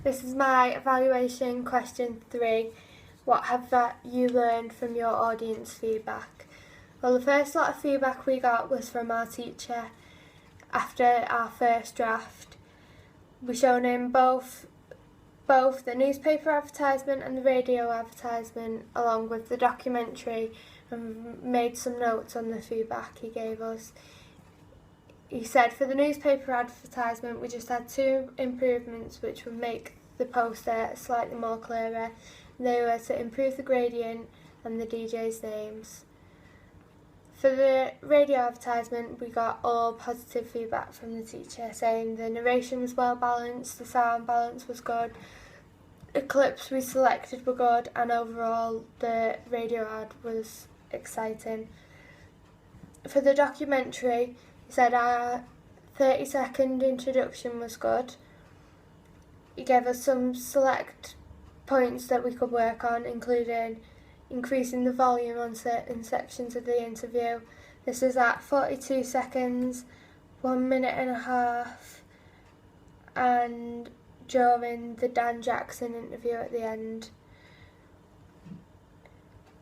This is my evaluation question 3. What have you learned from your audience feedback? Well, the first lot of feedback we got was from our teacher after our first draft. We shown him both the newspaper advertisement and the radio advertisement along with the documentary and made some notes on the feedback he gave us. He said for the newspaper advertisement we just had 2 improvements which would make the poster slightly more clearer. They were to improve the gradient and the DJ's names. For the radio advertisement we got all positive feedback from the teacher saying the narration was well balanced, the sound balance was good, the clips we selected were good and overall the radio ad was exciting. For the documentary he said our 30-second introduction was good. He gave us some select points that we could work on, including increasing the volume on certain sections of the interview. This is at 42 seconds, 1 minute and a half, and during the Dan Jackson interview at the end.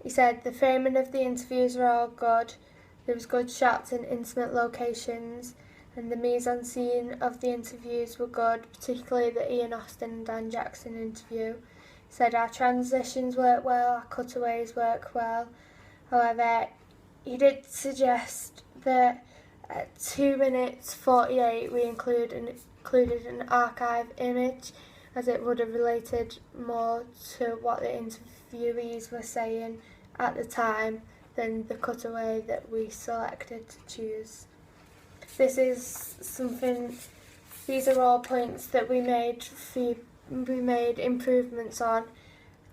He said the framing of the interviews were all good. There was good shots in intimate locations and the mise-en-scene of the interviews were good, particularly the Ian Austin and Dan Jackson interview. He said our transitions work well, our cutaways work well. However, he did suggest that at 2 minutes 48 we included an archive image as it would have related more to what the interviewees were saying at the time than the cutaway that we selected to choose. These are all points that we made improvements on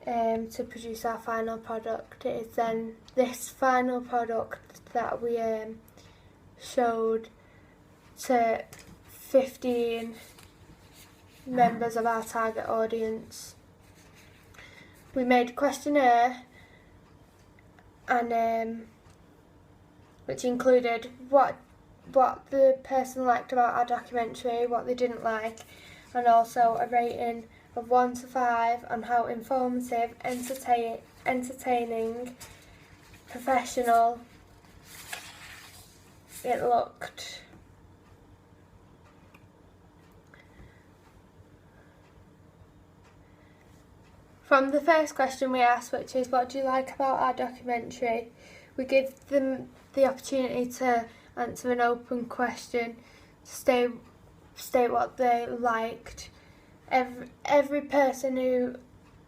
to produce our final product. It is then this final product that we showed to 15 members of our target audience. We made a questionnaire and which included what the person liked about our documentary, what they didn't like, and also a rating of 1 to 5 on how informative, entertaining, professional it looked. From the first question we asked, which is what do you like about our documentary, we give them the opportunity to answer an open question, to state what they liked. Every person who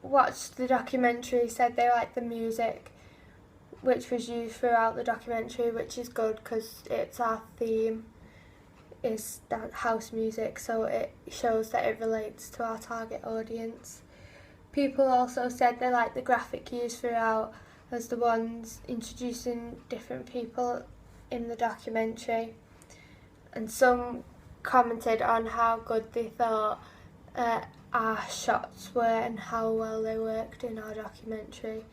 watched the documentary said they liked the music, which was used throughout the documentary, which is good because it's our theme is that house music, so it shows that it relates to our target audience. People also said they liked the graphic used throughout as the ones introducing different people in the documentary, and some commented on how good they thought our shots were and how well they worked in our documentary.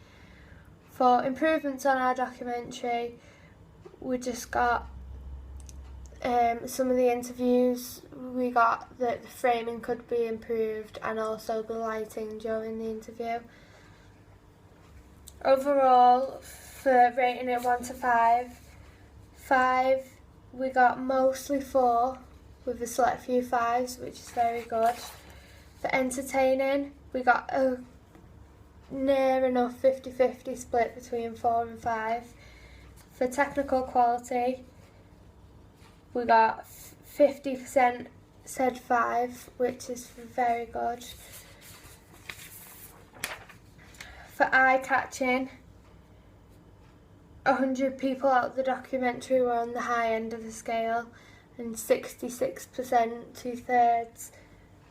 For improvements on our documentary, we just got some of the interviews. We got that the framing could be improved and also the lighting during the interview. Overall, for rating it 1 to 5, we got mostly 4 with a select few 5s, which is very good. For entertaining, we got a near enough 50-50 split between 4 and 5. For technical quality, we got 50% said 5, which is very good. For eye-catching, 100 people out of the documentary were on the high end of the scale and 66%, 2/3,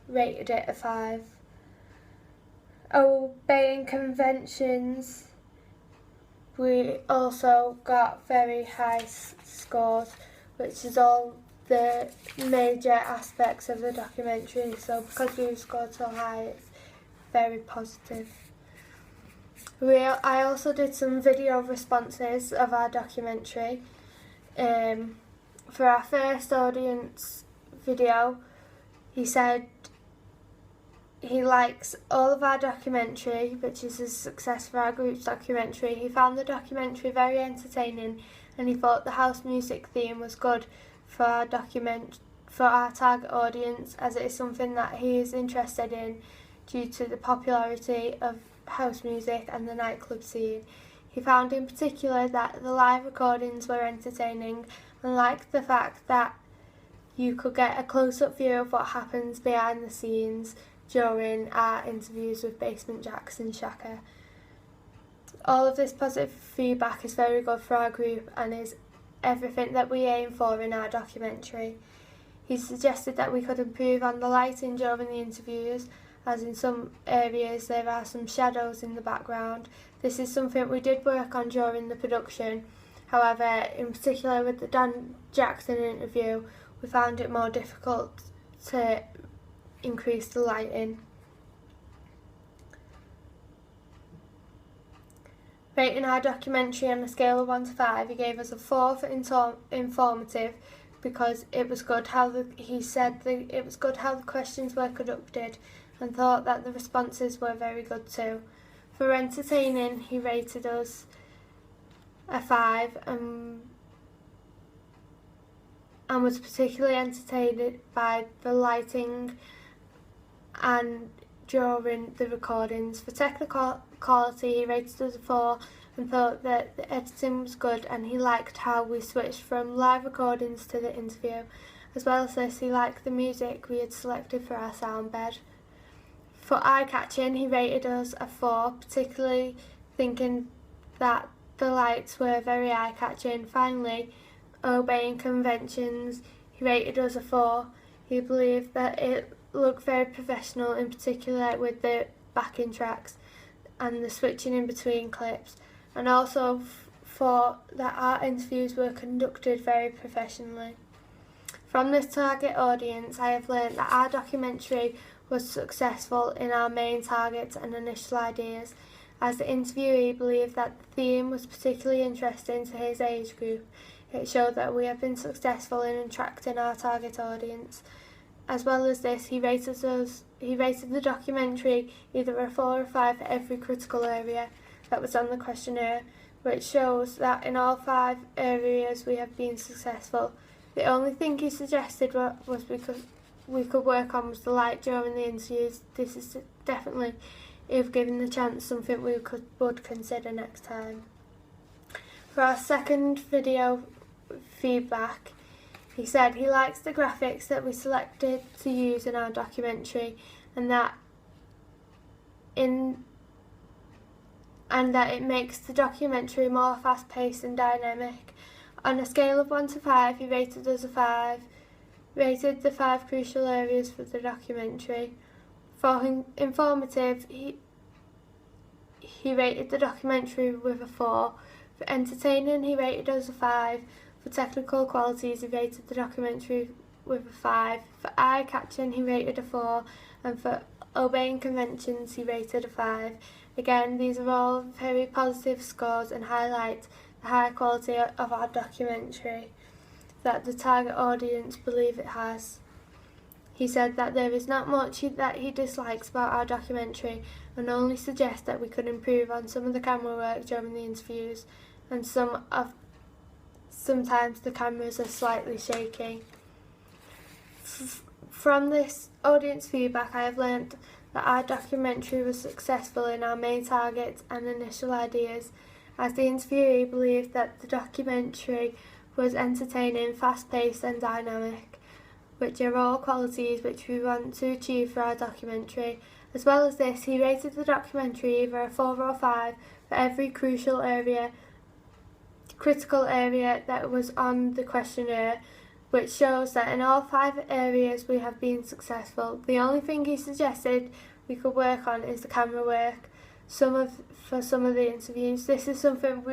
rated it a 5. Obeying conventions, we also got very high scores, which is all the major aspects of the documentary, so because we scored so high, it's very positive. I also did some video responses of our documentary. For our first audience video, he said he likes all of our documentary, which is a success for our group's documentary. He found the documentary very entertaining, and he thought the house music theme was good for our target audience, as it is something that he is interested in due to the popularity of house music and the nightclub scene. He found in particular that the live recordings were entertaining and liked the fact that you could get a close-up view of what happens behind the scenes during our interviews with Basement Jaxx and Shaka. All of this positive feedback is very good for our group and is everything that we aim for in our documentary. He suggested that we could improve on the lighting during the interviews, as in some areas there are some shadows in the background. This is something we did work on during the production. However, in particular with the Dan Jackson interview, we found it more difficult to increase the lighting. Rating our documentary on a scale of 1 to 5, he gave us a 4 for informative, because it was good how it was good how the questions were conducted, and thought that the responses were very good too. For entertaining, he rated us a 5 and was particularly entertained by the lighting and during the recordings. For technical quality, he rated us a 4 and thought that the editing was good, and he liked how we switched from live recordings to the interview. As well as this, he liked the music we had selected for our sound bed. For eye-catching, he rated us a 4, particularly thinking that the lights were very eye-catching. Finally, obeying conventions, he rated us a 4. He believed that it looked very professional, in particular with the backing tracks and the switching in between clips, and also thought that our interviews were conducted very professionally. From this target audience, I have learned that our documentary was successful in our main targets and initial ideas, as the interviewee believed that the theme was particularly interesting to his age group. It showed that we have been successful in attracting our target audience. As well as this, he rated the documentary either a 4 or 5 for every critical area that was on the questionnaire, which shows that in all 5 areas we have been successful. The only thing he suggested was because we could work on was the light during the interviews. This is definitely, if given the chance, something we would consider next time. For our second video feedback, he said he likes the graphics that we selected to use in our documentary, and that it makes the documentary more fast-paced and dynamic. On a scale of 1 to 5, he rated us a 5. Rated the 5 crucial areas for the documentary. For informative, he rated the documentary with a 4. For entertaining, he rated us a 5. For technical qualities, he rated the documentary with a 5. For eye-catching, he rated a 4. And for obeying conventions, he rated a 5. Again, these are all very positive scores and highlight the high quality of our documentary that the target audience believe it has. He said that there is not much that he dislikes about our documentary, and only suggests that we could improve on some of the camera work during the interviews, and sometimes the cameras are slightly shaky. From this audience feedback, I have learnt that our documentary was successful in our main targets and initial ideas, as the interviewee believed that the documentary was entertaining, fast-paced and dynamic, which are all qualities which we want to achieve for our documentary. As well as this, he rated the documentary either a 4 or 5 for every critical area that was on the questionnaire, which shows that in all 5 areas we have been successful. The only thing he suggested we could work on is the camera work for some of the interviews. This is something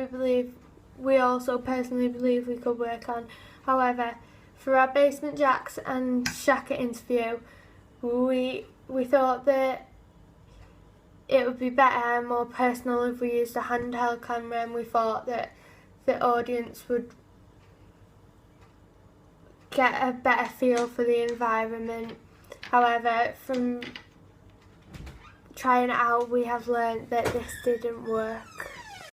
we also personally believe we could work on. However, for our Basement Jaxx and Shaka interview, we thought that it would be better and more personal if we used a handheld camera, and we thought that the audience would get a better feel for the environment. However, from trying it out we have learned that this didn't work.